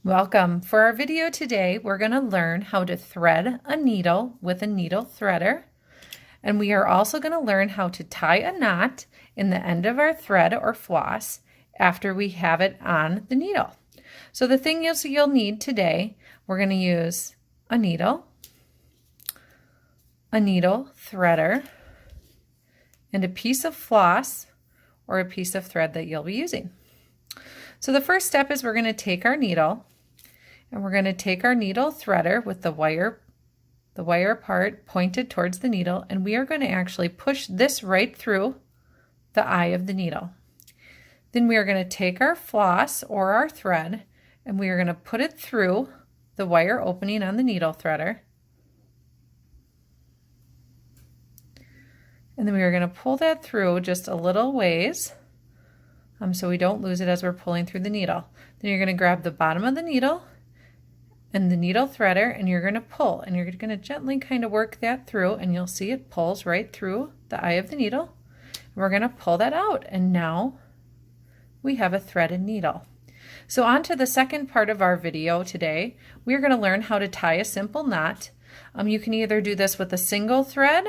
Welcome. For our video today, we're going to learn how to thread a needle with a needle threader. And we are also going to learn how to tie a knot in the end of our thread or floss after we have it on the needle. So the thing you'll need today, we're going to use a needle threader, and a piece of floss or a piece of thread that you'll be using. So the first step is we're going to take our needle and we're going to take our needle threader with the wire part pointed towards the needle, and we are going to actually push this right through the eye of the needle. Then we are going to take our floss or our thread and we are going to put it through the wire opening on the needle threader. And then we are going to pull that through just a little ways so we don't lose it as we're pulling through the needle. Then you're going to grab the bottom of the needle and the needle threader, and you're going to pull, and you're going to gently kind of work that through, and you'll see it pulls right through the eye of the needle. And we're going to pull that out, and now we have a threaded needle. So on to the second part of our video today. We're going to learn how to tie a simple knot. You can either do this with a single thread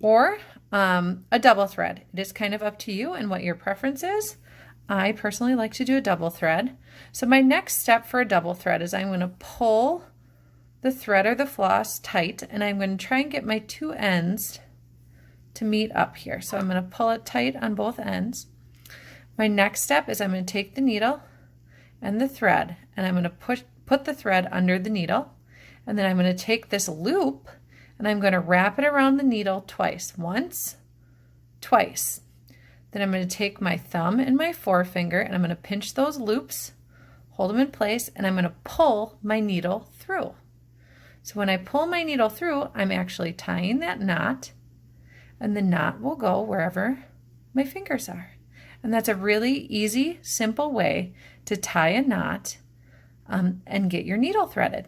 or a double thread. It is kind of up to you and what your preference is. I personally like to do a double thread. So my next step for a double thread is I'm going to pull the thread or the floss tight, and I'm going to try and get my two ends to meet up here. So I'm going to pull it tight on both ends. My next step is I'm going to take the needle and the thread, and I'm going to put the thread under the needle, and then I'm going to take this loop and I'm going to wrap it around the needle twice. Once, twice. Then I'm going to take my thumb and my forefinger and I'm going to pinch those loops, hold them in place, and I'm going to pull my needle through. So when I pull my needle through, I'm actually tying that knot, and the knot will go wherever my fingers are. And that's a really easy, simple way to tie a knot and get your needle threaded.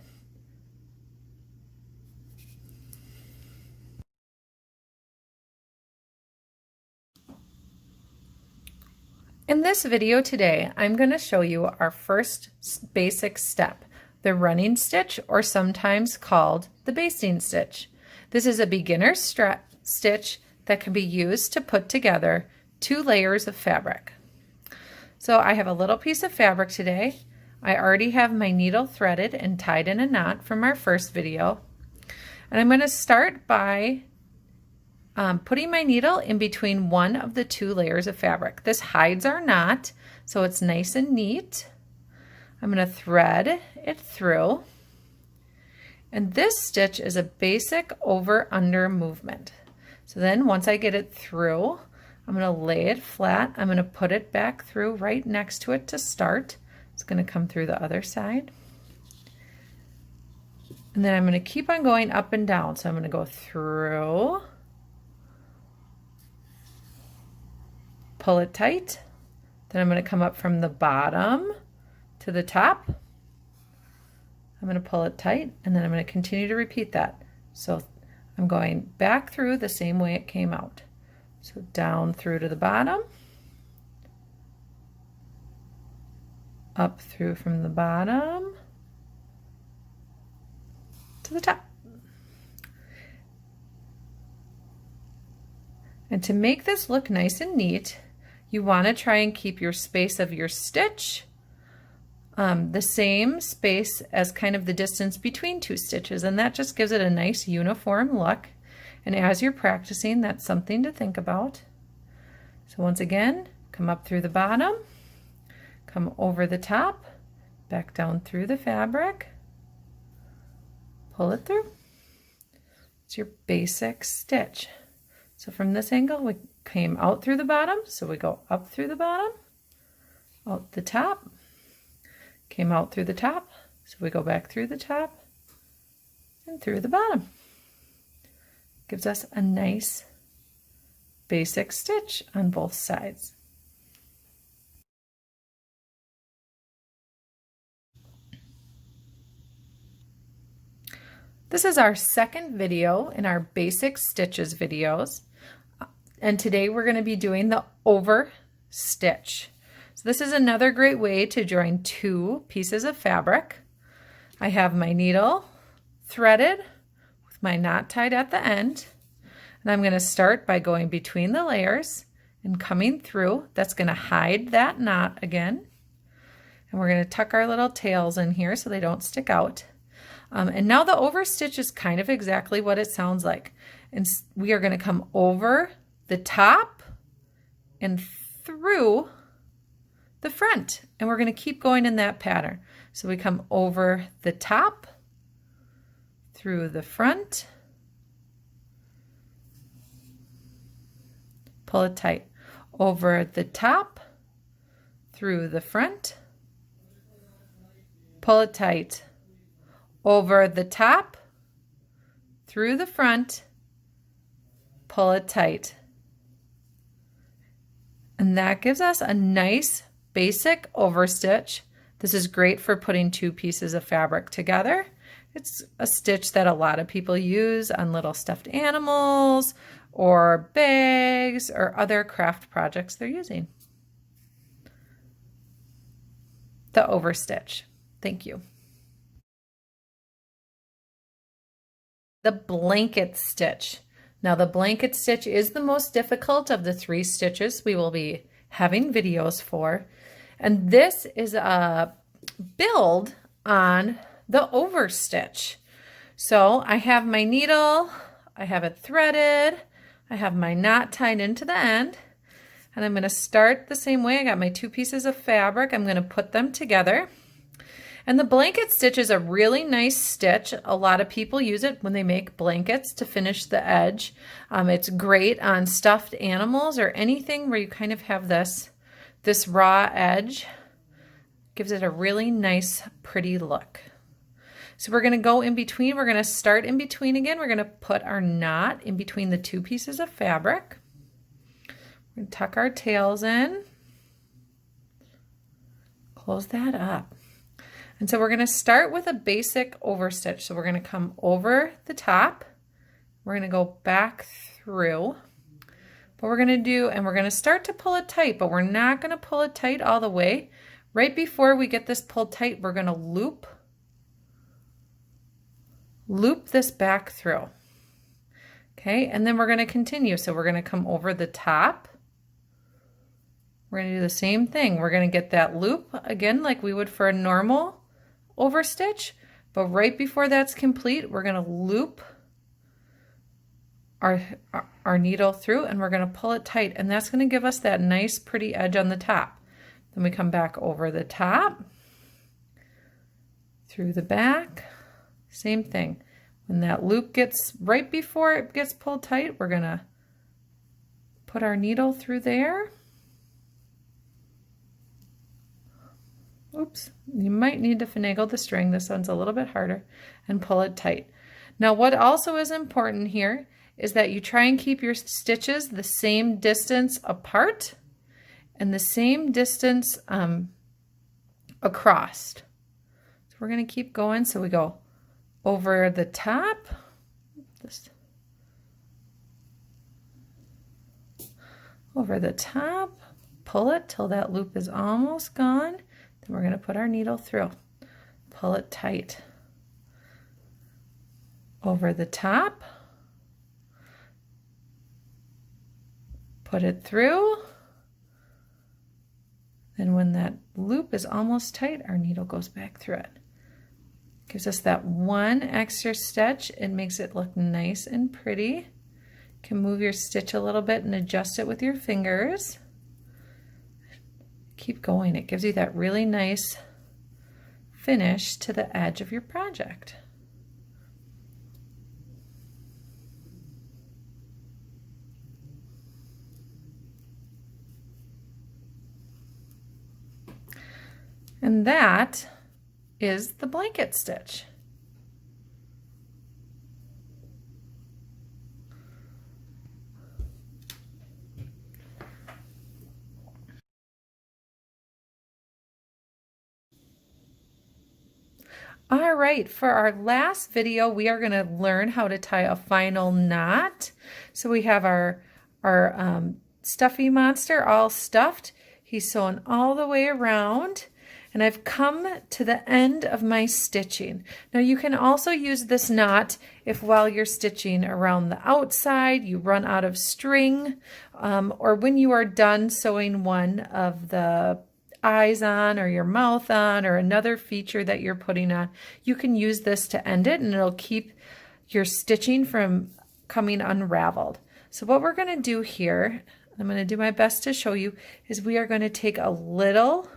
In this video today, I'm going to show you our first basic step, the running stitch, or sometimes called the basting stitch. This is a beginner stitch that can be used to put together 2 layers of fabric. So I have a little piece of fabric today. I already have my needle threaded and tied in a knot from our first video. And I'm going to start by putting my needle in between one of the 2 layers of fabric. This hides our knot, so it's nice and neat. I'm going to thread it through. And this stitch is a basic over-under movement. So then once I get it through, I'm going to lay it flat. I'm going to put it back through right next to it to start. It's going to come through the other side. And then I'm going to keep on going up and down. So I'm going to go through, pull it tight, then I'm going to come up from the bottom to the top. I'm going to pull it tight, and then I'm going to continue to repeat that. So I'm going back through the same way it came out. So down through to the bottom, up through from the bottom to the top. And to make this look nice and neat, you want to try and keep your space of your stitch the same space as kind of the distance between 2 stitches, and that just gives it a nice uniform look. And as you're practicing, that's something to think about. So once again, come up through the bottom, come over the top, back down through the fabric, pull it through. It's your basic stitch. So from this angle, we came out through the bottom, so we go up through the bottom, out the top, came out through the top, so we go back through the top and through the bottom. Gives us a nice basic stitch on both sides. This is our second video in our basic stitches videos. And today we're going to be doing the over stitch. So this is another great way to join two pieces of fabric. I have my needle threaded with my knot tied at the end. And I'm going to start by going between the layers and coming through. That's going to hide that knot again. And we're going to tuck our little tails in here so they don't stick out. And now the overstitch is kind of exactly what it sounds like. And we are going to come over the top and through the front. And we're going to keep going in that pattern. So we come over the top, through the front, pull it tight, over the top, through the front, pull it tight, over the top, through the front, pull it tight. And that gives us a nice basic overstitch. This is great for putting two pieces of fabric together. It's a stitch that a lot of people use on little stuffed animals or bags or other craft projects they're using. The overstitch. Thank you. The blanket stitch. Now the blanket stitch is the most difficult of the three stitches we will be having videos for. And this is a build on the overstitch. So I have my needle, I have it threaded, I have my knot tied into the end, and I'm going to start the same way. I got my two pieces of fabric. I'm going to put them together. And the blanket stitch is a really nice stitch. A lot of people use it when they make blankets to finish the edge. It's great on stuffed animals or anything where you kind of have this raw edge. Gives it a really nice, pretty look. So we're going to go in between. We're going to start in between again. We're going to put our knot in between the two pieces of fabric. We're going to tuck our tails in. Close that up. And so we're going to start with a basic overstitch. So we're going to come over the top. We're going to go back through. But we're going to do, and we're going to start to pull it tight, but we're not going to pull it tight all the way. Right before we get this pulled tight, we're going to loop this back through. Okay, and then we're going to continue. So we're going to come over the top. We're going to do the same thing. We're going to get that loop again like we would for a normal overstitch, but right before that's complete, we're going to loop our needle through and we're going to pull it tight, and that's going to give us that nice pretty edge on the top. Then we come back over the top, through the back, same thing. When that loop gets, right before it gets pulled tight, we're going to put our needle through there. Oops, you might need to finagle the string. This one's a little bit harder, and pull it tight. Now what also is important here is that you try and keep your stitches the same distance apart and the same distance across. So we're going to keep going. So we go over the top, over the top, pull it till that loop is almost gone. Then we're going to put our needle through, pull it tight, over the top, put it through. Then when that loop is almost tight, our needle goes back through it. Gives us that one extra stitch. It makes it look nice and pretty. You can move your stitch a little bit and adjust it with your fingers. Keep going. It gives you that really nice finish to the edge of your project. And that is the blanket stitch. All right, for our last video, we are going to learn how to tie a final knot. So we have our stuffy monster all stuffed. He's sewn all the way around, and I've come to the end of my stitching. Now you can also use this knot if while you're stitching around the outside you run out of string, or when you are done sewing one of the eyes on or your mouth on or another feature that you're putting on, you can use this to end it and it'll keep your stitching from coming unraveled. So what we're going to do here, I'm going to do my best to show you, is we are going to take a little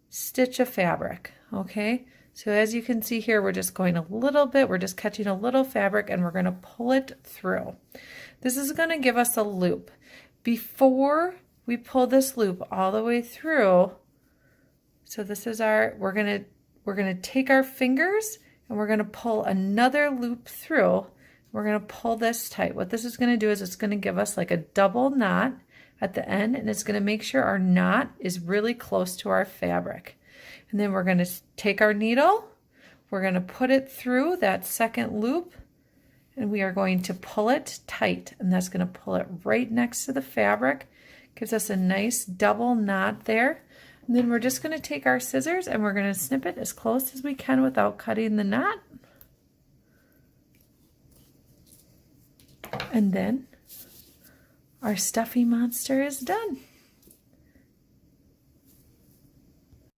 stitch of fabric, okay? So as you can see here, we're just going a little bit, we're just catching a little fabric and we're going to pull it through. This is going to give us a loop. Before we pull this loop all the way through, so this is our, we're going to take our fingers and we're going to pull another loop through. We're going to pull this tight. What this is going to do is it's going to give us like a double knot at the end, and it's going to make sure our knot is really close to our fabric. And then we're going to take our needle, we're going to put it through that second loop, and we are going to pull it tight, and that's going to pull it right next to the fabric. Gives us a nice double knot there. And then we're just going to take our scissors and we're going to snip it as close as we can without cutting the knot. And then our stuffy monster is done.